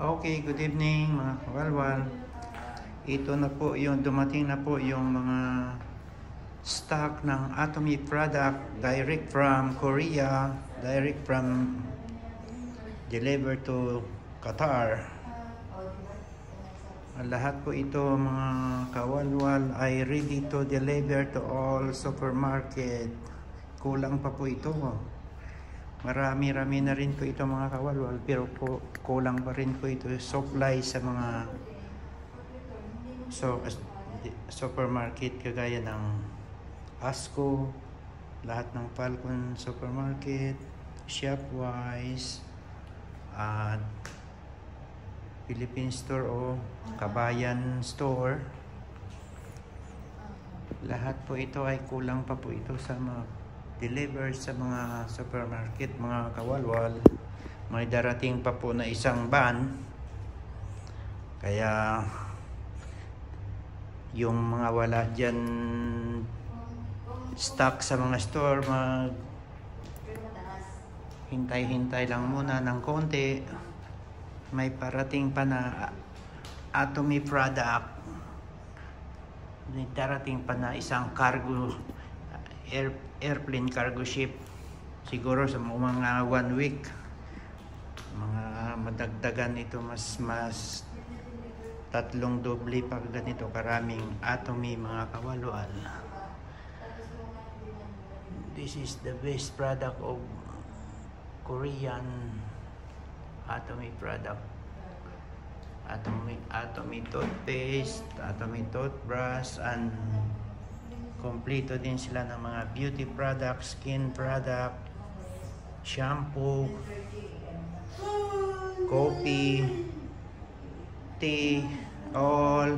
Okay, good evening mga kawalwal. Ito na po yung dumating na po yung mga stock ng Atomy product direct from Korea, direct from delivered to Qatar. Lahat po ito mga kawalwal ay ready to deliver to all supermarket. Kulang pa po ito. Marami-rami na rin po ito mga kawalwal, pero kulang pa rin po ito supply sa mga supermarket kagaya ng Asco, lahat ng Falcon Supermarket, Shopwise, at Philippine Store o Kabayan Store. Lahat po ito ay kulang pa po ito sa mga deliver sa mga supermarket mga kawalwal. May darating pa po na isang van, kaya yung mga wala dyan stock sa mga store, hintay-hintay lang muna ng konti. May parating pa na Atomy product, may darating pa na isang cargo airplane cargo ship, siguro sa mga 1 week. Mga madagdagan ito, mas tatlong doble pa ganito karaming Atomy mga kawalwal. This is the best product of Korean Atomy product. Atomy toothpaste, Atomy toothbrush, and kompleto din sila ng mga beauty product, skin product, shampoo, coffee, tea. All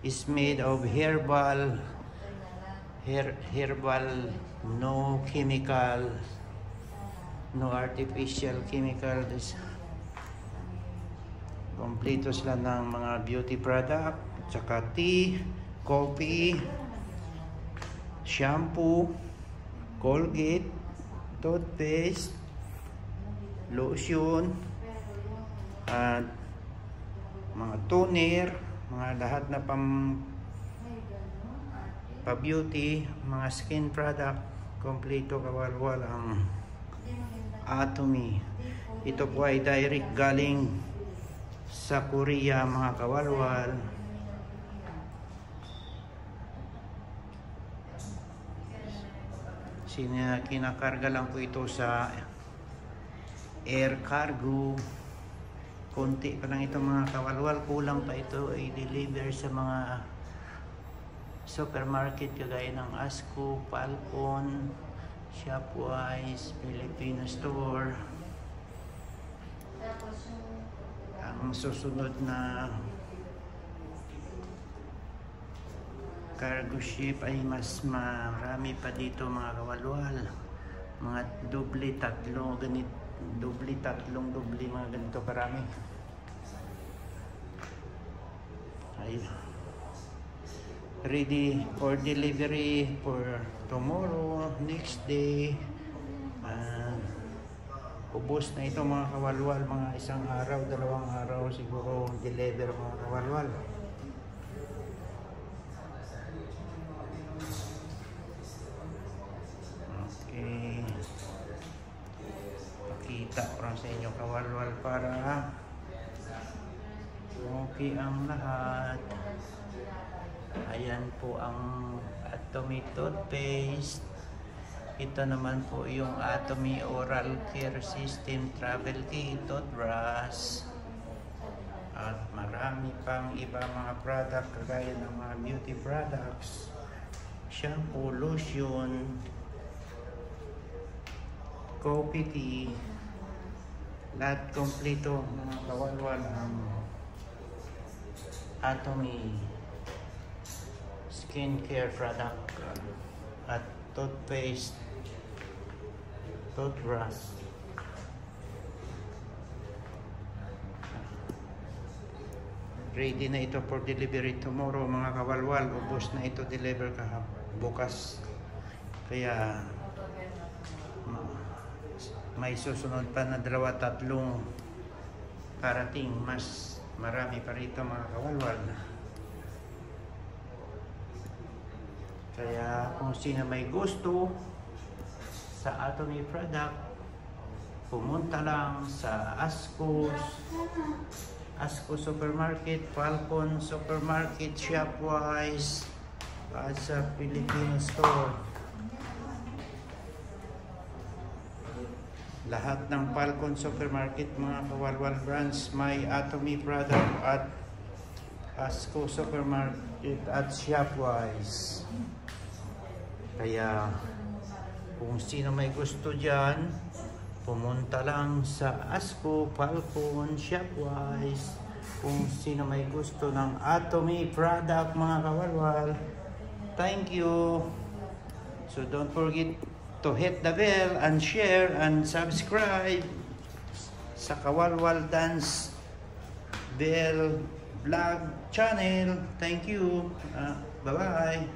is made of herbal, no chemical, no artificial chemical. Kompleto sila ng mga beauty product, tsaka tea, coffee, shampoo, Colgate, toothpaste, lotion, at mga toner, mga lahat na pa-beauty, mga skin product. Kompleto kawalwal ang Atomy. Ito po ay direct galing sa Korea mga kawalwal. Kinakarga lang po ito sa air cargo. Konti pa lang ito mga kawalwal, kulang pa ito i-deliver sa mga supermarket kagaya ng Asco, Falcon, Shopwise, Filipino Store. Ang susunod na cargo ship ay mas marami pa dito mga kawalwal. Mga doble, tatlong mga ganito karami. Ay ready for delivery for tomorrow, next day. Ubos na ito mga kawalwal, mga isang araw, 2 araw siguro deliver mga kawalwal. Pakita ko lang sa inyo kawalwal para okay ang lahat. Ayan po ang Atomy toothpaste. Ito naman po yung Atomy oral care system travel kit toothbrush. At marami pang iba mga product kagaya ng mga beauty products, shampoo, lotion, coffee, tea. Lahat kompleto mga kawalwal ang Atomy skincare product at toothpaste, toothbrush. Ready na ito for delivery tomorrow mga kawalwal. Ubos na ito deliver bukas. Kaya may susunod pa na 2-3 parating mas marami pa rito mga kawalwal. Kaya kung sino may gusto sa Atomy product, pumunta lang sa Asco Supermarket, Falcon Supermarket, Shopwise, at sa Filipino Store. Lahat ng Falcon Supermarket mga kawalwal brands may Atomy product at Asco Supermarket at Shopwise. Kaya kung sino may gusto dyan, pumunta lang sa Asco, Falcon, Shopwise. Kung sino may gusto ng Atomy product mga kawalwal, thank you. So don't forget to hit the bell and share and subscribe sa Kawalwal Dance Bell Vlog channel. Thank you. Bye-bye.